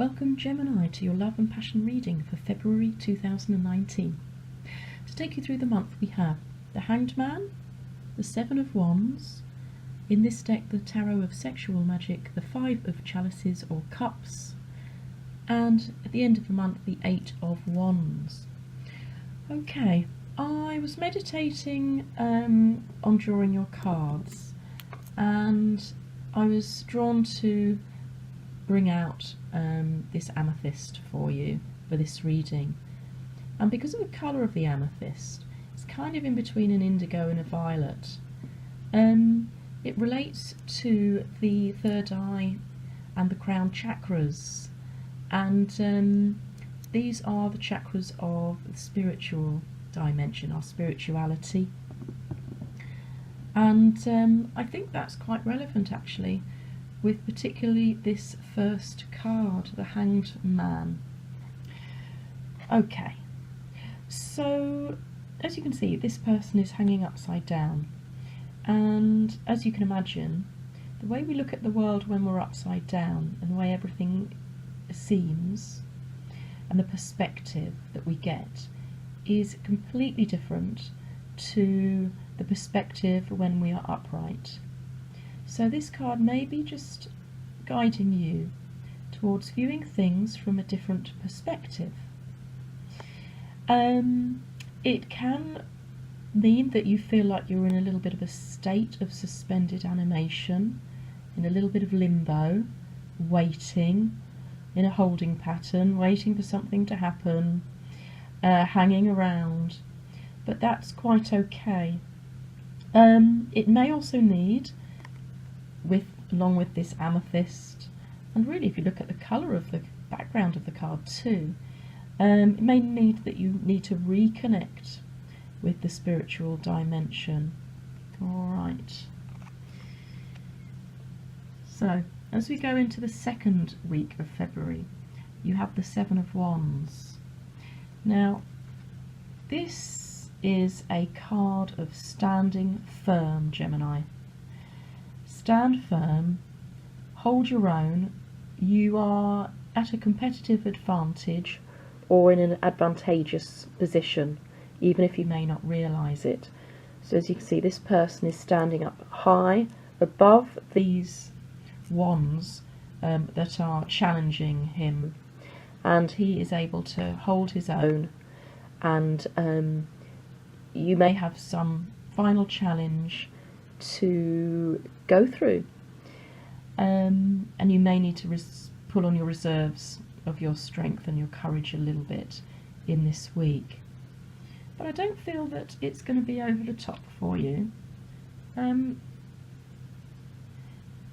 Welcome Gemini to your Love and Passion reading for February 2019. To take you through the month we have the Hanged Man, the Seven of Wands, in this deck the Tarot of Sexual Magic, the Five of Chalices or Cups, and at the end of the month the Eight of Wands. Okay, I was meditating on drawing your cards, and I was drawn to bring out this amethyst for you for this reading, and because of the colour of the amethyst, it's kind of in between an indigo and a violet. It relates to the third eye and the crown chakras, and these are the chakras of the spiritual dimension, our spirituality, and I think that's quite relevant actually, with particularly this first card, the Hanged Man. Okay, so as you can see, this person is hanging upside down, and as you can imagine, the way we look at the world when we're upside down and the way everything seems and the perspective that we get is completely different to the perspective when we are upright. So this card may be just guiding you towards viewing things from a different perspective. It can mean that you feel like you're in a little bit of a state of suspended animation, in a little bit of limbo, waiting, in a holding pattern, waiting for something to happen, hanging around, but that's quite okay. It may also need, along with this amethyst, and really if you look at the colour of the background of the card too, it may need that you need to reconnect with the spiritual dimension. Alright, so as we go into the second week of February, you have the Seven of Wands. Now this is a card of standing firm, Gemini. Stand firm, hold your own. You are at a competitive advantage or in an advantageous position, even if you may not realise it. So as you can see, this person is standing up high above these wands that are challenging him, and he is able to hold his own, and you may have some final challenge to go through, and you may need to pull on your reserves of your strength and your courage a little bit in this week, but I don't feel that it's going to be over the top for you,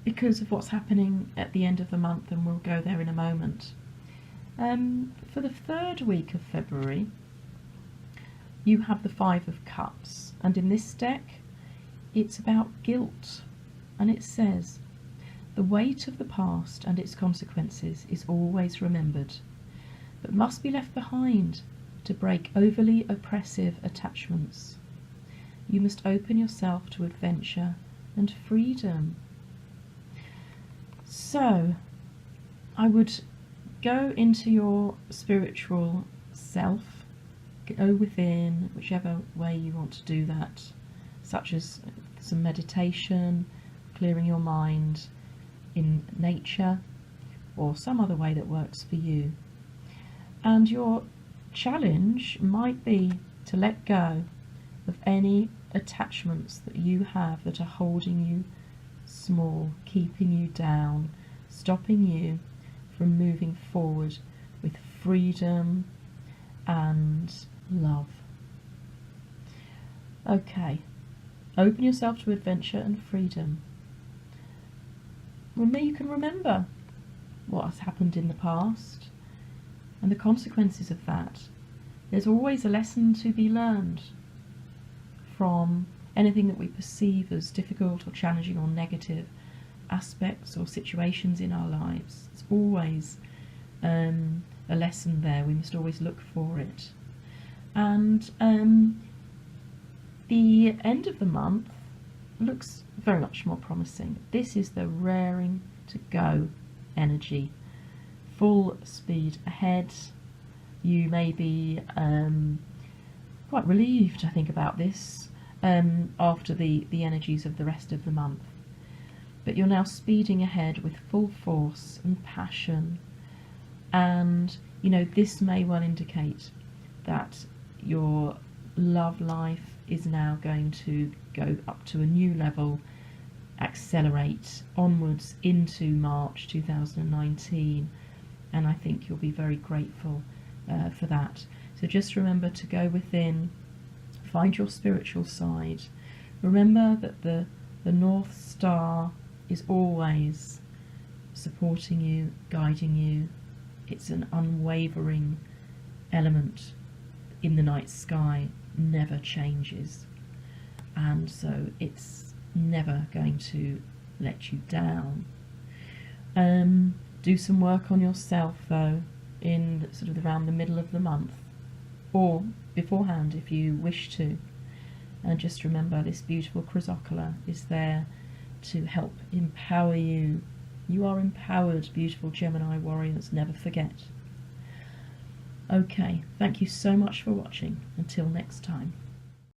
because of what's happening at the end of the month, and we'll go there in a moment. For the third week of February, you have the Five of Cups, and in this deck it's about guilt, and it says, the weight of the past and its consequences is always remembered, but must be left behind to break overly oppressive attachments. You must open yourself to adventure and freedom. So I would go into your spiritual self, go within, whichever way you want to do that, such as some meditation, clearing your mind in nature, or some other way that works for you. And your challenge might be to let go of any attachments that you have that are holding you small, keeping you down, stopping you from moving forward with freedom and love. Okay, open yourself to adventure and freedom. You can remember what has happened in the past and the consequences of that. There's always a lesson to be learned from anything that we perceive as difficult or challenging or negative aspects or situations in our lives. It's always a lesson there. We must always look for it. And the end of the month looks very much more promising. This is the raring to go energy full speed ahead. You may be quite relieved, I think, about this after the energies of the rest of the month. But you're now speeding ahead with full force and passion, and this may well indicate that your love life is now going to go up to a new level, accelerate onwards into March 2019, and I think you'll be very grateful for that. So just remember to go within, find your spiritual side. Remember that the North Star is always supporting you, guiding you. It's an unwavering element in the night sky, never changes, and so it's never going to let you down. Do some work on yourself though in sort of around the middle of the month, or beforehand if you wish to, and just remember this beautiful chrysocolla is there to help empower you. You are empowered, beautiful Gemini warriors, never forget. Okay, thank you so much for watching. Until next time.